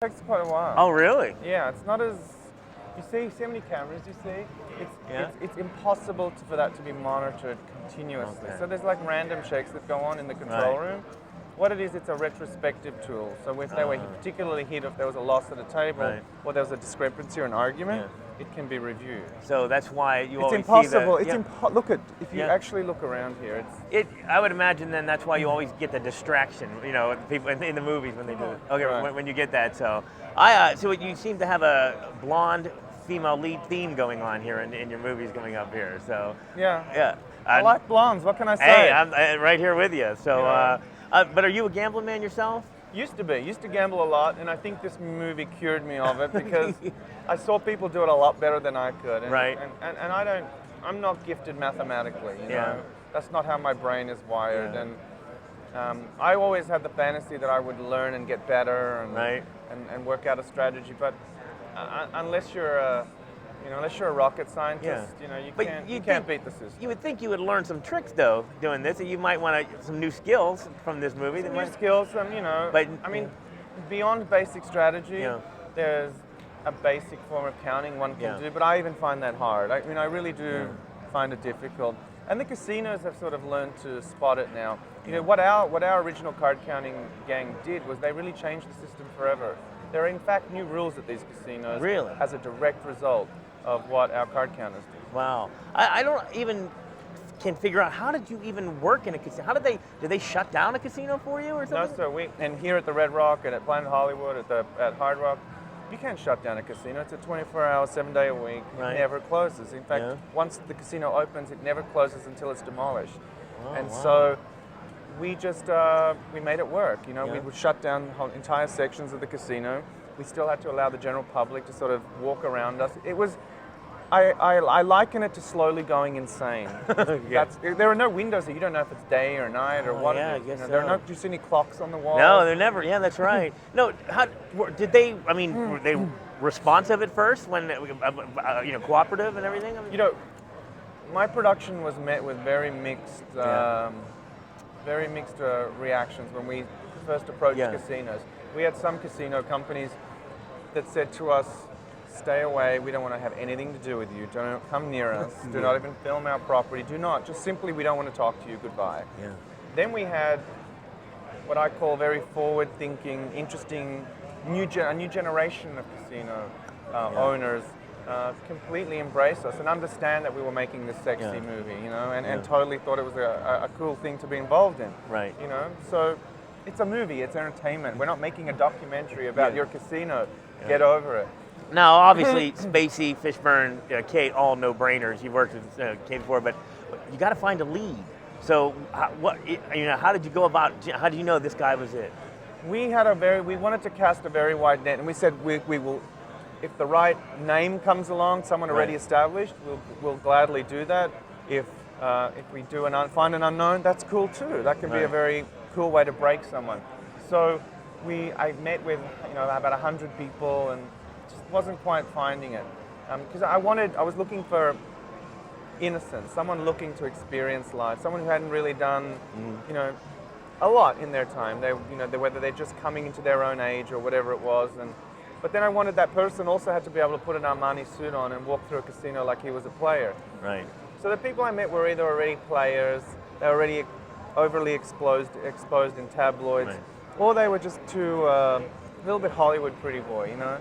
takes quite a while. Oh, really? Yeah, it's not as, you see how many cameras you see? It's impossible for that to be monitored continuously. Okay. So there's like random checks that go on in the control room. What it is, it's a retrospective tool. So if they were particularly hit, if there was a loss at a table, or there was a discrepancy or an argument, it can be reviewed. So that's why you always impossible. see that. It's look at, if you actually look around here, I would imagine then that's why you always get the distraction, you know, people in the movies when they do it. Okay, when you get that. So so you seem to have a blonde female lead theme going on here in your movies coming up here. So yeah. I like blondes. What can I say? Hey, I'm right here with you. So, but are you a gambling man yourself? Used to gamble a lot, and I think this movie cured me of it because I saw people do it a lot better than I could. And, and I'm not gifted mathematically, you know. That's not how my brain is wired. And I always had the fantasy that I would learn and get better and work out a strategy. But unless you're a rocket scientist, you know, you can't beat the system. You would think you would learn some tricks though doing this. You might want some new skills from this movie. Some new skills, you know. But I mean, beyond basic strategy, there's a basic form of counting one can do. But I even find that hard. I mean, I really do find it difficult. And the casinos have sort of learned to spot it now. You know, what our original card counting gang did was they really changed the system forever. There are in fact new rules at these casinos as a direct result of what our card counters do. Wow. I don't even can figure out, how did you even work in a casino? Did they shut down a casino for you or something? No, sir. And here at the Red Rock and at Planet Hollywood, at Hard Rock, you can't shut down a casino. It's a 24-hour, 7-day a week. It never closes. In fact, once the casino opens, it never closes until it's demolished. So we just we made it work. You know, we would shut down entire sections of the casino. We still had to allow the general public to sort of walk around us. It was, I liken it to slowly going insane. There are no windows, so you don't know if it's day or night or what. I guess there are no. Do you see any clocks on the wall? No, they're never. Yeah, that's right. No, did they? I mean, were they responsive at first when you know, cooperative and everything? I mean, you know, my production was met with very mixed, reactions when we first approached casinos. We had some casino companies that said to us, "Stay away, we don't want to have anything to do with you. Don't come near us. Do not even film our property. Do not. Just simply, we don't want to talk to you. Goodbye." Then we had what I call very forward-thinking, interesting, a new generation of casino owners completely embrace us and understand that we were making this sexy movie, you know, and totally thought it was a cool thing to be involved in. You know, so it's a movie, it's entertainment. We're not making a documentary about your casino. Get over it. Now, obviously, Spacey, Fishburne, Kate, all no-brainers. You've worked with Kate before, but you got to find a lead. So, how did you go about? How do you know this guy was it? We wanted to cast a very wide net, and we said we will, if the right name comes along, someone already established, we'll gladly do that. If we do find an unknown, that's cool too. That can be a very cool way to break someone. So I met with about 100 people and just wasn't quite finding it because I was looking for innocence, someone looking to experience life, someone who hadn't really done a lot in their time. Whether they're just coming into their own age or whatever it was, but then I wanted that person also had to be able to put an Armani suit on and walk through a casino like he was a player. So the people I met were either already players, they were already overly exposed in tabloids, or they were just too a little bit Hollywood pretty boy, you know.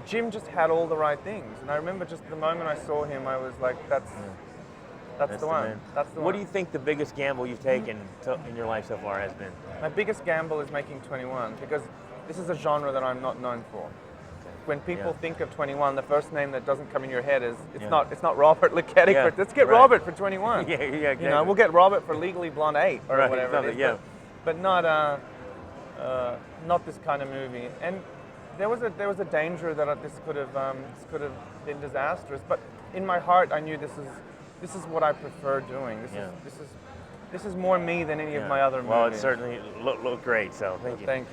Jim just had all the right things, and I remember just the moment I saw him, I was like, that's the one. That's the one. What do you think the biggest gamble you've taken in your life so far has been? My biggest gamble is making 21 because this is a genre that I'm not known for. When people think of 21, the first name that doesn't come in your head is it's not Robert Luketic, but let's get Robert for 21. Exactly. You know, we'll get Robert for Legally Blonde 8 or whatever it is. But not this kind of movie. And there was a danger that this could have been disastrous. But in my heart, I knew this is what I prefer doing. This is more me than any of my other movies. Well, it certainly looked great. So thank you. Thank you.